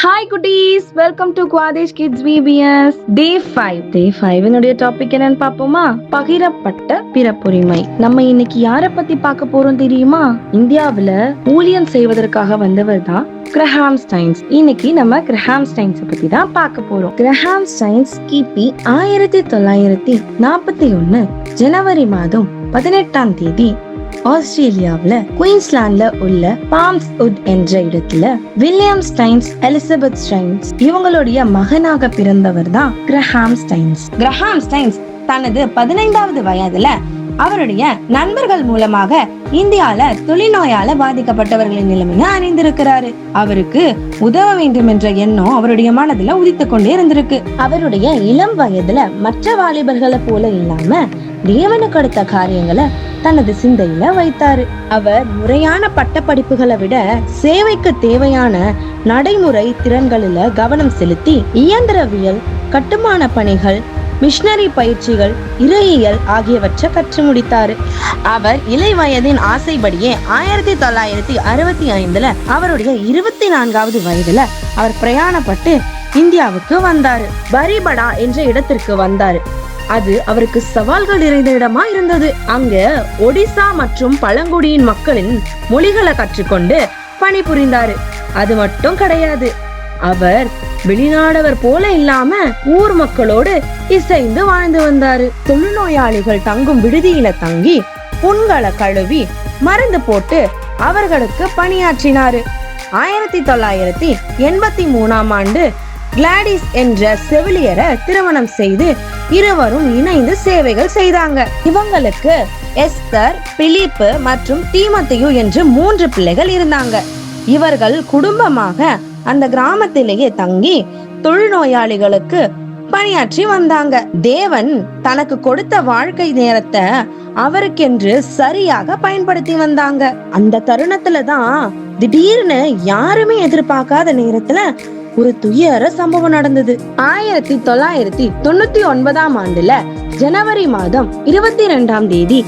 Hi குட்டீஸ், welcome to குவாதேஷ் kids VBS. டே 5 என்னுடைய topic என்னன்னு பாப்போமா? பகிரப்பட்ட பிறப்புரிமை. நம்ம இன்னைக்கு யார பத்தி பார்க்க போறோம் தெரியுமா? இந்தியாவுல ஊழியம் செய்வதற்காக வந்தவர் தான் கிரஹாம் ஸ்டைன்ஸ். இன்னைக்கு நம்ம கிரஹாம் ஸ்டைன்ஸ் பத்தி தான் பார்க்க போறோம். கிரஹாம் ஸ்டைன்ஸ் கிபி 1941 ஜனவரி மாதம் 18ஆம் தேதி ஆஸ்திரேலியாவுல குயின்ஸ்லாண்ட்ல உள்ள பாம்ஸ்வுட் என்ற இடத்துல வில்லியம் ஸ்டைன்ஸ், எலிசபெத் ஸ்டைன்ஸ் இவங்களுடைய மகனாக பிறந்தவர் தான் கிரஹாம் ஸ்டைன்ஸ். கிரஹாம் ஸ்டைன்ஸ் தனது 15வது வயதுல அவருடைய நண்பர்கள் மூலமாக இந்தியால தொழில்நோயால பாதிக்கப்பட்டவர்களின் நிலைமையை அறிந்திருக்கிறாரு. அவருக்கு உதவ வேண்டும் என்ற எண்ணம் அவருடைய மனதுல உதித்து கொண்டே இருந்திருக்கு. அவருடைய இளம் வயதுல மற்ற வாலிபர்களை போல இல்லாம தேவனுக்கு அடுத்த காரியங்களை தனது சிந்தையில வைத்தாரு. அவர் முறையான பட்ட படிப்புகளை விட சேவைக்கு தேவையான நடைமுறை திறன்களில கவனம் செலுத்தி இயந்திரவியல், கட்டுமான பணிகள், மிஷனரி பயிற்சிகள், இறையியல் ஆகியவற்றை கற்று முடித்தாரு. அவர் இளை வயதின் ஆசைப்படியே 1965 அவருடைய 24வது வயதுல அவர் பிரயாணப்பட்டு இந்தியாவுக்கு வந்தாரு. பரிபடா என்ற இடத்திற்கு வந்தாரு. அது அவருக்கு சவால்கள் நிறைந்த இடமா இருந்தது. அங்க ஒடிசா மற்றும் பழங்குடியின் மக்களின் மொழிகளை கற்றுக்கொண்டு பணிபுரிந்தாரு. அது மட்டும் கிடையாது, அவர் வெளிநாடவர் போல இல்லாம ஊர் மக்களோடு இசைந்து வாழ்ந்து வந்தாரு. தொழுநோயாளிகள் தங்கும் விடுதியில தங்கி புண்களை கழுவி மருந்து போட்டு அவர்களுக்கு பணியாற்றினாரு. 1983ஆம் ஆண்டு கிளாடிஸ் என்ற செவிலியரை திருமணம் செய்து இருவரும் இணைந்து சேவைகள் செய்தாங்க. இவங்களுக்கு எஸ்தர், பிலிப்பு மற்றும் தீமோத்தேயு என்று 3 பிள்ளைகள் இருந்தாங்க. இவர்கள் குடும்பமாக அந்த கிராமத்திலேயே தங்கி தொழுநோயாளிகளுக்கு பணியாற்றி வந்தாங்க. தேவன் தனக்கு கொடுத்த வாழ்க்கை நேரத்தை அவருக்கென்று சரியாக பயன்படுத்தி வந்தாங்க. அந்த தருணத்துலதான் திடீர்னு யாருமே எதிர்பார்க்காத நேரத்துல ஒரு துயர சம்பவம் நடந்தது. 1999ஆம் ஆண்டுல ஜனவரி மாதம் 22ஆம் தேதி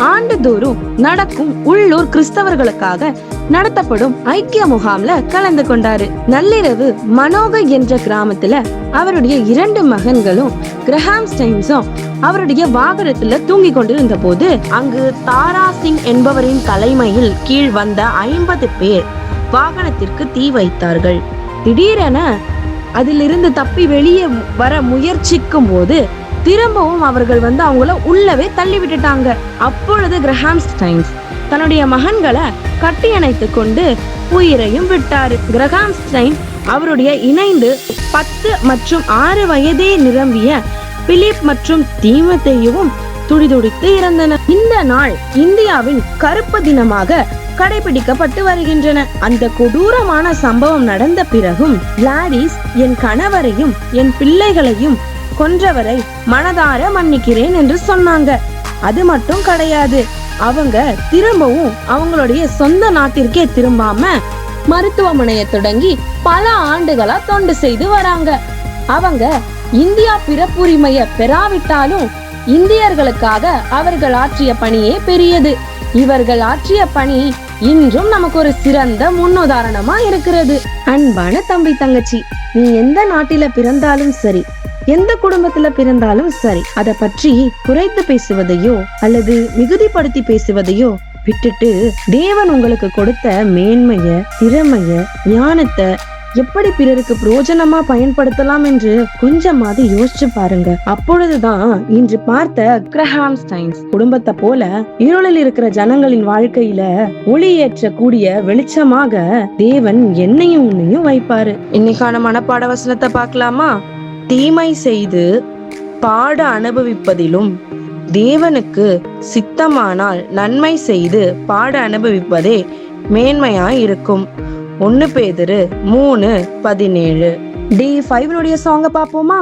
ஆண்டுதோறும் நடக்கும் உள்ளூர் கிறிஸ்தவர்களுக்காக நடத்தப்படும் ஐக்கிய முகாம்ல கலந்து கொண்டாரு. நள்ளிரவு மனோக என்ற கிராமத்துல அவருடைய 2 மகன்களும் கிரஹாம் ஸ்டைன்ஸும் அவருடைய வாகனத்துல தூங்கி கொண்டிருந்த போது அங்கு தாரா சிங் என்பவரின் தலைமையில் கீழ் வந்த 50 பேர் வாகனத்திற்கு தீ வைத்தார்கள். திடீரென அதிலிருந்து தப்பி வெளியே வர முயற்சிக்கும் போது திரும்பவும் அவர்கள் அவங்கள உள்ளவே தள்ளி விட்டுட்டாங்க. அப்பொழுது கிரஹாம் ஸ்டைன்ஸ் தன்னுடைய மகன்களை கட்டி அணைத்துக் கொண்டு உயிரையும் விட்டாரு. கிரஹாம் ஸ்டைன் அவருடைய இணைந்து 10 மற்றும் 6 வயதே நிரம்பிய பிலிப் மற்றும் தீமோத்தேயுவும் துடிதுடித்து இறந்தனர். இந்த நாள் இந்தியாவின் கருப்பு தினமாக கடைபிடிக்கப்பட்டு வருகின்றன. அந்த கொடூரமான சம்பவம் நடந்த பிறகும் கிளாடிஸ் என் கணவரையும் என் பிள்ளைகளையும் கொன்றவரை மனதார மன்னிக்கிறேன் என்று சொன்னாங்க. அது மட்டும் கிடையாது, அவங்க திரும்பவும் அவங்களுடைய சொந்த நாட்டிற்கே திரும்பாம மருத்துவமனையை தொடங்கி பல ஆண்டுகளா தொண்டு செய்து வராங்க. அவங்க இந்தியா பிறப்புரிமைய பெறாவிட்டாலும் இந்தியர்களுக்காக அவர்கள் ஆற்றிய பணியே பெரியது. இவர்கள் ஆற்றிய பணி இன்றும் நமக்கு ஒரு சிறந்த முன்னுதாரணமா இருக்கிறது. அன்பான தம்பி, தங்கச்சி, நீ எந்த நாட்டில பிறந்தாலும் சரி, எந்த குடும்பத்துல பிறந்தாலும் சரி, அதை பற்றி குறைத்து பேசுவதையோ அல்லது மிகுதிப்படுத்தி பேசுவதையோ விட்டுட்டு தேவன் உங்களுக்கு கொடுத்த மேன்மைய, திறமைய, ஞானத்தை எப்படி பிறருக்கு பிரயோஜனமா பயன்படுத்தலாம் என்று கொஞ்சமாவது யோசிச்சு பாருங்க. அப்பொழுதுதான் இன்று பார்த்த கிரஹாம் ஸ்டைன்ஸ் குடும்பத்தை போல இருளில் இருக்கிற ஜனங்களின் வாழ்க்கையில ஒளியேற்ற கூடிய வெளிச்சமாக தேவன் என்னையும் உன்னையும் வைப்பாரு. இன்னைக்கான மனப்பாட வசனத்தை பார்க்கலாமா? தீமை செய்து பாட அனுபவிப்பதிலும் தேவனுக்கு சித்தமானால் நன்மை செய்து பாட அனுபவிப்பதே மேன்மையாய் இருக்கும். 1 பேதுரு 3:17. டே 5 சாங்க பாப்போமா?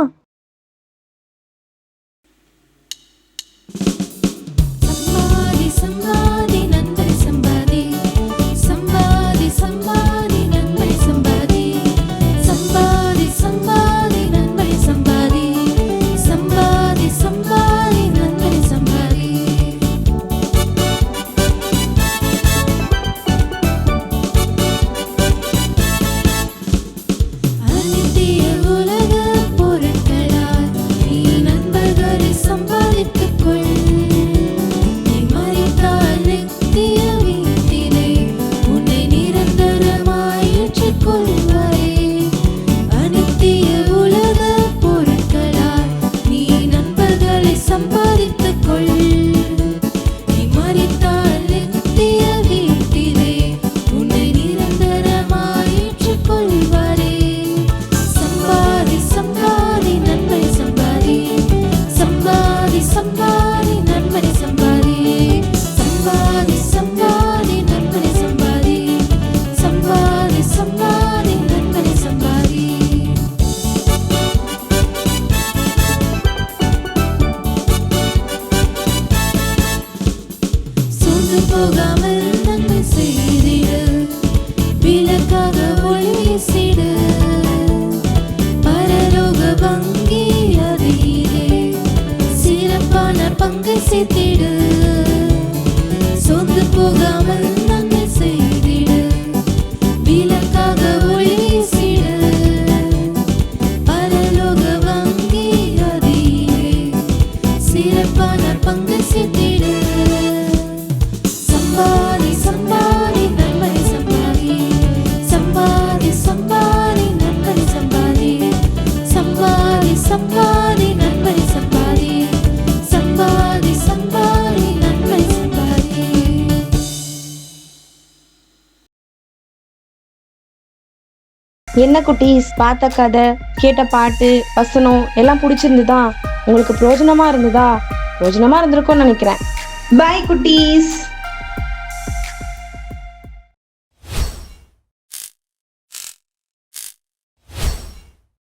சம்பாதி நண்பனை சம்பாதி, சம்பாதி சம்பாதி நண்பனை சம்பாதி. சோர்ந்து போகாமல் நன்மை செய்திடு, விளக்காக ஒளி வீசிடு, பரலோக வங்கி அதிலே சிறப்பான பங்கை சேர்த்திடு. சோர்ந்து போகாமல் நன்மை செய்திடு, விளக்காக ஒளி வீசிடு, பரலோக வங்கி அதிலே சிறப்பான பங்கை சேர்த்திடு. சம்பாதி சம்பாதி நன்மனை சம்பாதி, சம்பாதி சம்பாதி நன்மனை சம்பாதி, சம்பாதி சம்பாதி நன்மனை சம்பாதி, சம்பாதி சம்பாதி நன்மனை சம்பாதி. என்ன குட்டீஸ், பார்த்த கதை, கேட்ட பாட்டு, வசனம் எல்லாம் பிடிச்சிருந்துதா? உங்களுக்கு பிரயோஜனமா இருந்ததா? பிரயோஜனமா இருந்திருக்கும்னு நினைக்கிறேன். பாய் குட்டீஸ்.